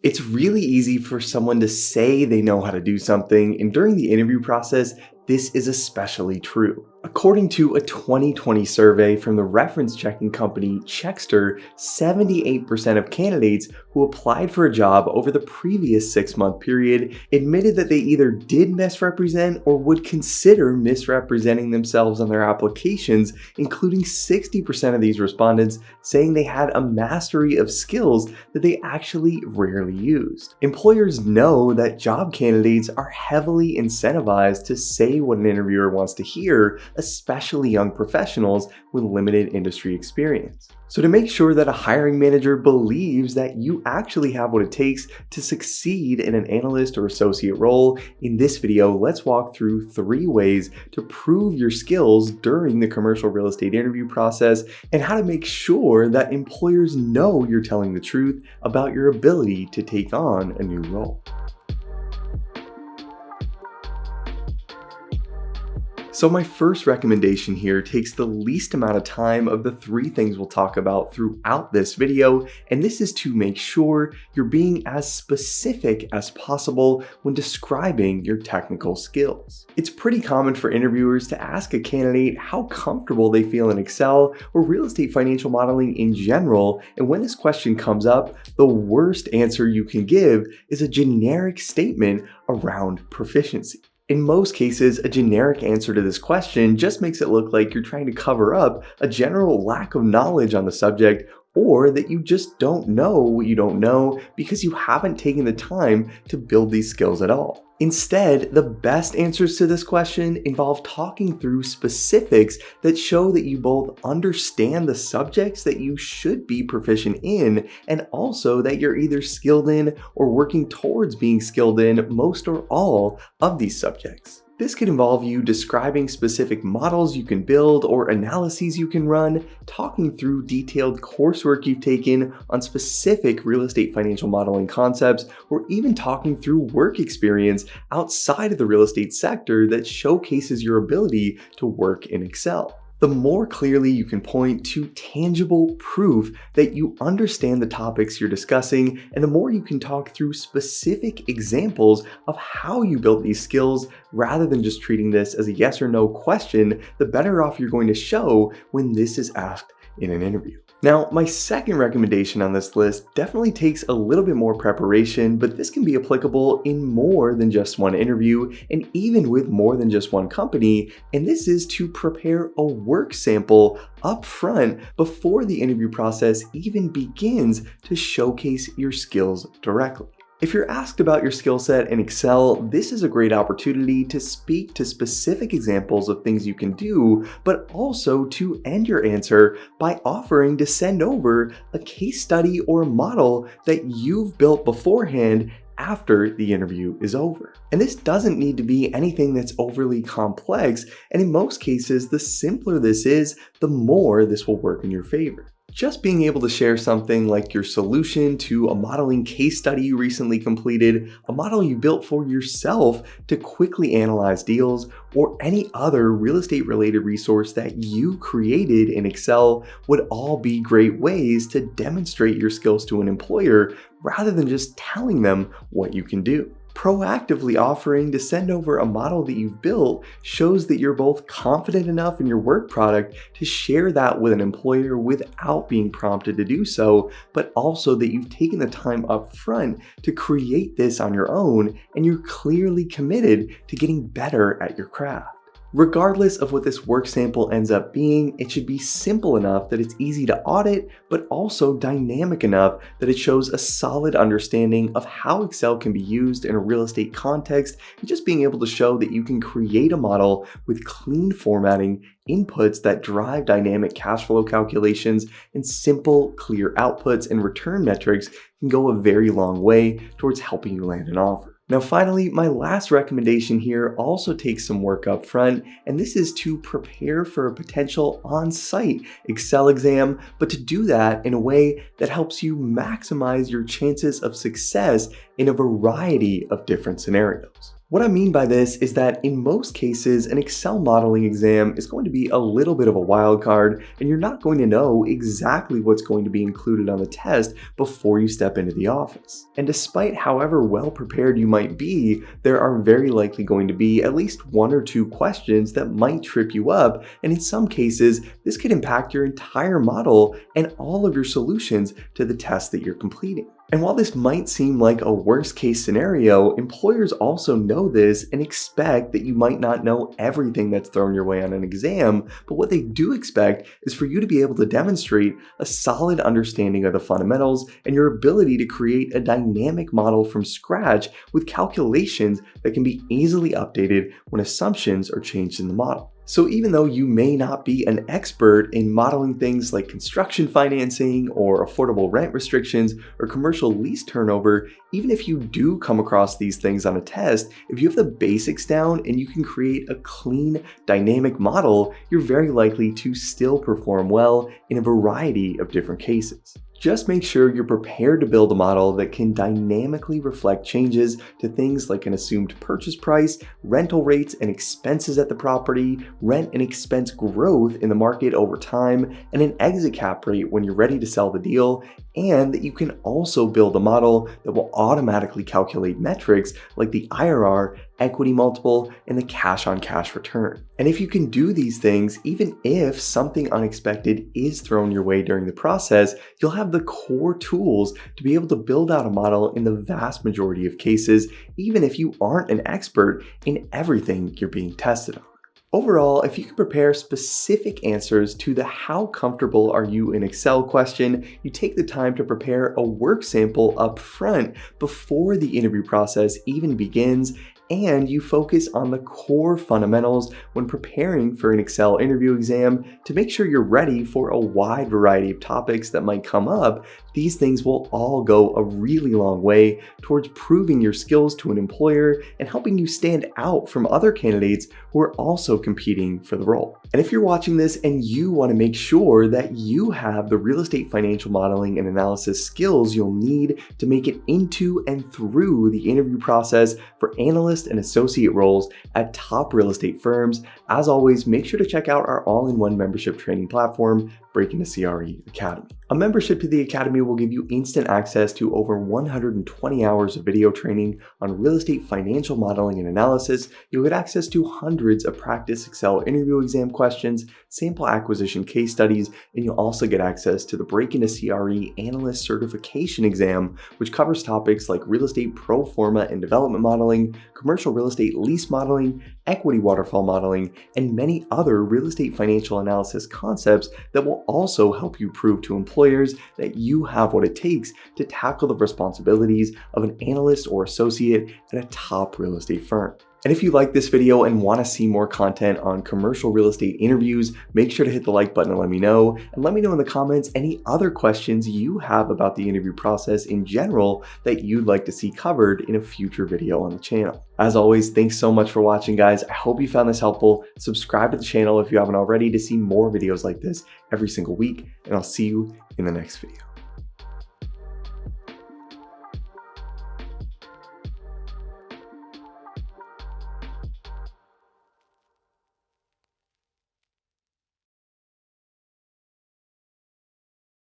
It's really easy for someone to say they know how to do something, and during the interview process, this is especially true. According to a 2020 survey from the reference checking company Checkster, 78% of candidates who applied for a job over the previous 6-month period admitted that they either did misrepresent or would consider misrepresenting themselves on their applications, including 60% of these respondents saying they had a mastery of skills that they actually rarely used. Employers know that job candidates are heavily incentivized to say what an interviewer wants to hear, especially young professionals with limited industry experience. So to make sure that a hiring manager believes that you actually have what it takes to succeed in an analyst or associate role, in this video, let's walk through 3 ways to prove your skills during the commercial real estate interview process and how to make sure that employers know you're telling the truth about your ability to take on a new role. So my first recommendation here takes the least amount of time of the 3 things we'll talk about throughout this video, and this is to make sure you're being as specific as possible when describing your technical skills. It's pretty common for interviewers to ask a candidate how comfortable they feel in Excel or real estate financial modeling in general, and when this question comes up, the worst answer you can give is a generic statement around proficiency. In most cases, a generic answer to this question just makes it look like you're trying to cover up a general lack of knowledge on the subject, or that you just don't know what you don't know because you haven't taken the time to build these skills at all. Instead, the best answers to this question involve talking through specifics that show that you both understand the subjects that you should be proficient in, and also that you're either skilled in or working towards being skilled in most or all of these subjects. This could involve you describing specific models you can build or analyses you can run, talking through detailed coursework you've taken on specific real estate financial modeling concepts, or even talking through work experience outside of the real estate sector that showcases your ability to work in Excel. The more clearly you can point to tangible proof that you understand the topics you're discussing, and the more you can talk through specific examples of how you built these skills rather than just treating this as a yes or no question, the better off you're going to show when this is asked in an interview. Now, my second recommendation on this list definitely takes a little bit more preparation, but this can be applicable in more than just one interview and even with more than just one company, and this is to prepare a work sample up front before the interview process even begins to showcase your skills directly. If you're asked about your skill set in Excel, this is a great opportunity to speak to specific examples of things you can do, but also to end your answer by offering to send over a case study or a model that you've built beforehand after the interview is over. And this doesn't need to be anything that's overly complex, and in most cases, the simpler this is, the more this will work in your favor. Just being able to share something like your solution to a modeling case study you recently completed, a model you built for yourself to quickly analyze deals, or any other real estate related resource that you created in Excel would all be great ways to demonstrate your skills to an employer rather than just telling them what you can do. Proactively offering to send over a model that you've built shows that you're both confident enough in your work product to share that with an employer without being prompted to do so, but also that you've taken the time up front to create this on your own and you're clearly committed to getting better at your craft. Regardless of what this work sample ends up being, it should be simple enough that it's easy to audit, but also dynamic enough that it shows a solid understanding of how Excel can be used in a real estate context, and just being able to show that you can create a model with clean formatting, inputs that drive dynamic cash flow calculations, and simple, clear outputs and return metrics can go a very long way towards helping you land an offer. Now finally, my last recommendation here also takes some work up front, and this is to prepare for a potential on-site Excel exam, but to do that in a way that helps you maximize your chances of success in a variety of different scenarios. What I mean by this is that in most cases, an Excel modeling exam is going to be a little bit of a wild card, and you're not going to know exactly what's going to be included on the test before you step into the office. And despite however well prepared you might be, there are very likely going to be at least one or two questions that might trip you up, and in some cases, this could impact your entire model and all of your solutions to the test that you're completing. And while this might seem like a worst case scenario, employers also know this and expect that you might not know everything that's thrown your way on an exam, but what they do expect is for you to be able to demonstrate a solid understanding of the fundamentals and your ability to create a dynamic model from scratch with calculations that can be easily updated when assumptions are changed in the model. So even though you may not be an expert in modeling things like construction financing or affordable rent restrictions or commercial lease turnover, even if you do come across these things on a test, if you have the basics down and you can create a clean, dynamic model, you're very likely to still perform well in a variety of different cases. Just make sure you're prepared to build a model that can dynamically reflect changes to things like an assumed purchase price, rental rates and expenses at the property, rent and expense growth in the market over time, and an exit cap rate when you're ready to sell the deal, and that you can also build a model that will automatically calculate metrics like the IRR, equity multiple, and the cash on cash return. And if you can do these things, even if something unexpected is thrown your way during the process, you'll have the core tools to be able to build out a model in the vast majority of cases, even if you aren't an expert in everything you're being tested on. Overall, if you can prepare specific answers to the how comfortable are you in Excel question, you take the time to prepare a work sample up front before the interview process even begins, and you focus on the core fundamentals when preparing for an Excel interview exam to make sure you're ready for a wide variety of topics that might come up, these things will all go a really long way towards proving your skills to an employer and helping you stand out from other candidates who are also competing for the role. And if you're watching this and you want to make sure that you have the real estate financial modeling and analysis skills you'll need to make it into and through the interview process for analyst and associate roles at top real estate firms, as always, make sure to check out our all-in-one membership training platform, Breaking the CRE Academy. A membership to the Academy will give you instant access to over 120 hours of video training on real estate financial modeling and analysis. You'll get access to hundreds of practice Excel interview exam questions, sample acquisition case studies, and you'll also get access to the Breaking the CRE Analyst Certification Exam, which covers topics like real estate pro forma and development modeling, commercial real estate lease modeling, equity waterfall modeling, and many other real estate financial analysis concepts that will also help you prove to employers that you have what it takes to tackle the responsibilities of an analyst or associate at a top real estate firm. And if you like this video and want to see more content on commercial real estate interviews, make sure to hit the like button and let me know. And let me know in the comments any other questions you have about the interview process in general that you'd like to see covered in a future video on the channel. As always, thanks so much for watching, guys. I hope you found this helpful. Subscribe to the channel if you haven't already to see more videos like this every single week, and I'll see you in the next video.